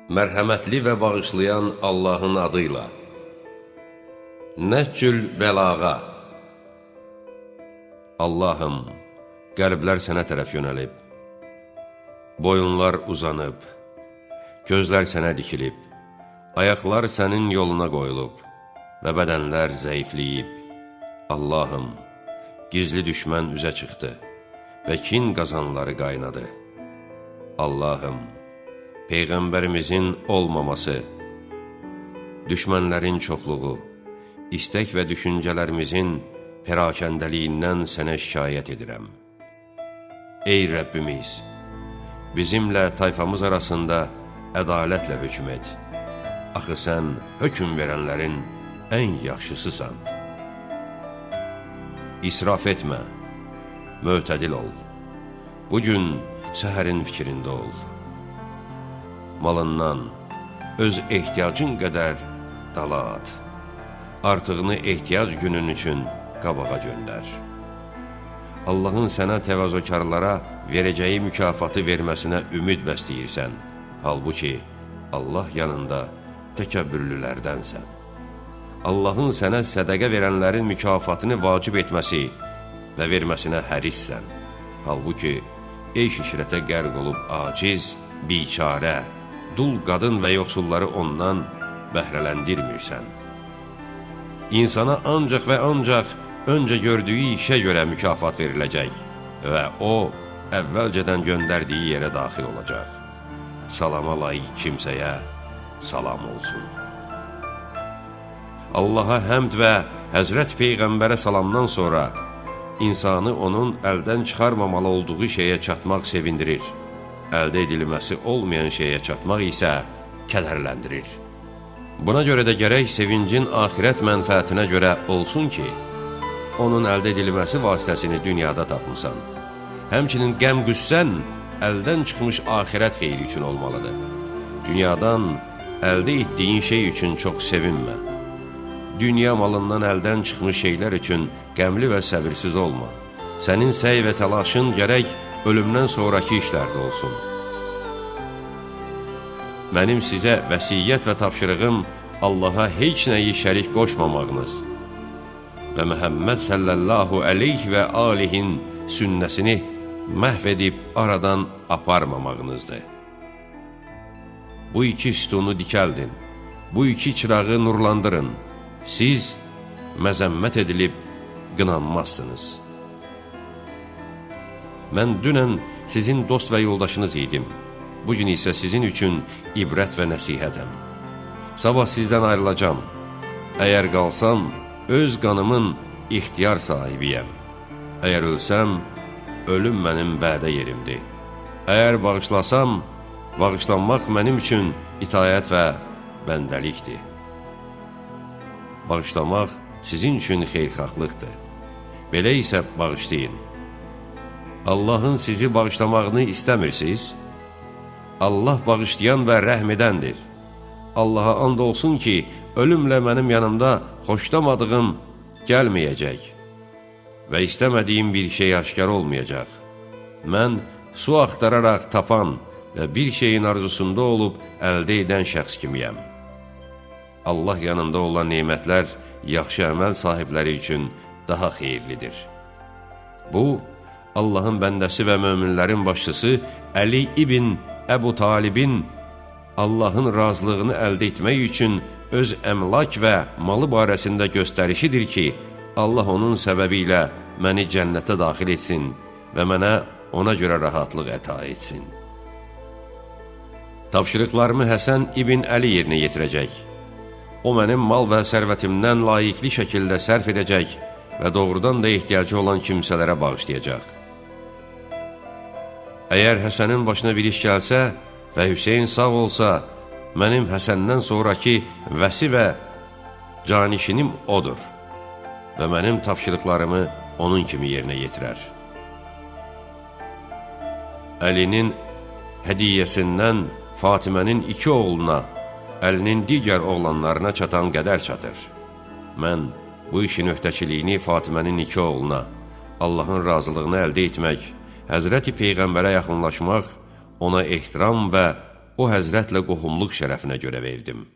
Mərhəmətli və bağışlayan Allahın adıyla. Nəhcül bəlağa. Allahım, qəlblər sənə tərəf yönəlib, boyunlar uzanıb, gözlər sənə dikilib, ayaqlar sənin yoluna qoyulub və bədənlər zəifləyib. Allahım, gizli düşmən üzə çıxdı və kin qazanları qaynadı. Allahım, Peyğəmbərimizin olmaması, düşmənlərin çoxluğu, istək və düşüncələrimizin pərakəndəliyindən sənə şikayət edirəm. Ey Rəbbimiz, bizimlə tayfamız arasında ədalətlə hökm et. Axı sən hökm verənlərin ən yaxşısısan. İsraf etmə, mötədil ol. Bugün səhərin fikrində ol. Malından öz ehtiyacın qədər dala at. Artığını ehtiyac günün üçün qabağa göndər. Allahın sənə təvazökarlara verəcəyi mükafatı verməsinə ümid bəsləyirsən. Halbuki Allah yanında təkəbbürlülərdənsən. Allahın sənə sədəqə verənlərin mükafatını vacib etməsi və verməsinə hərissən. Halbuki eyş-işrətə qərq olub aciz, biçarə, dul qadın və yoxsulları ondan bəhrələndirmirsən. İnsana ancaq və ancaq öncə gördüyü işə görə mükafat veriləcək və o, əvvəlcədən göndərdiyi yerə daxil olacaq. Salama layiq kimsəyə salam olsun. Allaha həmd və Həzrət Peyğəmbərə salamdan sonra insanı onun əldən çıxarmamalı olduğu şeyə çatmaq sevindirir. Əldə edilməsi olmayan şeyə çatmaq isə kədərləndirir. Buna görə də gərək sevincin axirət mənfəətinə görə olsun ki, onun əldə edilməsi vasitəsini dünyada tapmısan. Həmçinin qəm-qüssən əldən çıxmış axirət xeyri üçün olmalıdır. Dünyadan əldə etdiyin şey üçün çox sevinmə. Dünya malından əldən çıxmış şeylər üçün qəmli və səbirsiz olma. Sənin səy və təlaşın gərək ölümdən sonraki işlərdə olsun. Mənim sizə vəsiyyət və tapşırığım Allaha heç nəyi şərik qoşmamağınız və Məhəmməd sallallahu əleyhi və alihin sünnəsini məhv edib aradan aparmamağınızdır. Bu iki sütunu dikəldin, bu iki çırağı nurlandırın. Siz məzəmmət edilib qınanmazsınız. Mən dünən sizin dost və yoldaşınız idim. Bugün isə sizin üçün ibrət və nəsihətəm. Sabah sizdən ayrılacam. Əgər qalsam, öz qanımın ixtiyar sahibiyəm. Əgər ölsəm, ölüm mənim vədə yerimdir. Əgər bağışlasam, bağışlanmaq mənim üçün itayət və bəndəlikdir. Bağışlamaq sizin üçün xeyirxahlıqdır. Belə isə bağışlayın. Allahın sizi bağışlamağını istəmirsiniz? Allah bağışlayan və rəhm edəndir. Allaha and olsun ki, ölümlə mənim yanımda xoşlamadığım gəlməyəcək və istəmədiyim bir şey aşkar olmayacaq. Mən su axtararaq tapan və bir şeyin arzusunda olub əldə edən şəxs kimiyəm. Allah yanında olan nemətlər yaxşı əməl sahibləri üçün daha xeyirlidir. Bu, Allahın bəndəsi və möminlərin başçısı Əli ibn Əbu Talibin Allahın razılığını əldə etmək üçün öz əmlak və malı barəsində göstərişidir ki, Allah onun səbəbi ilə məni cənnətə daxil etsin və mənə ona görə rahatlıq əta etsin. Tapşırıqlarımı Həsən ibn Əli yerinə yetirəcək. O mənim mal və sərvətimdən layiqli şəkildə sərf edəcək və doğrudan da ehtiyacı olan kimsələrə bağışlayacaq. Əgər Həsənin başına bir iş gəlsə və Hüseyin sağ olsa, mənim Həsəndən sonraki vəsi və canişinim odur və mənim tapşırıqlarımı onun kimi yerinə yetirər. Əlinin hədiyyəsindən Fatimənin 2 oğluna, Əlinin digər oğlanlarına çatan qədər çatır. Mən bu işin öhdəçiliyini Fatimənin 2 oğluna, Allahın razılığını əldə etmək, Həzrəti Peyğəmbərə yaxınlaşmaq, ona ehtiram və o həzrətlə qohumluq şərəfinə görə verdim.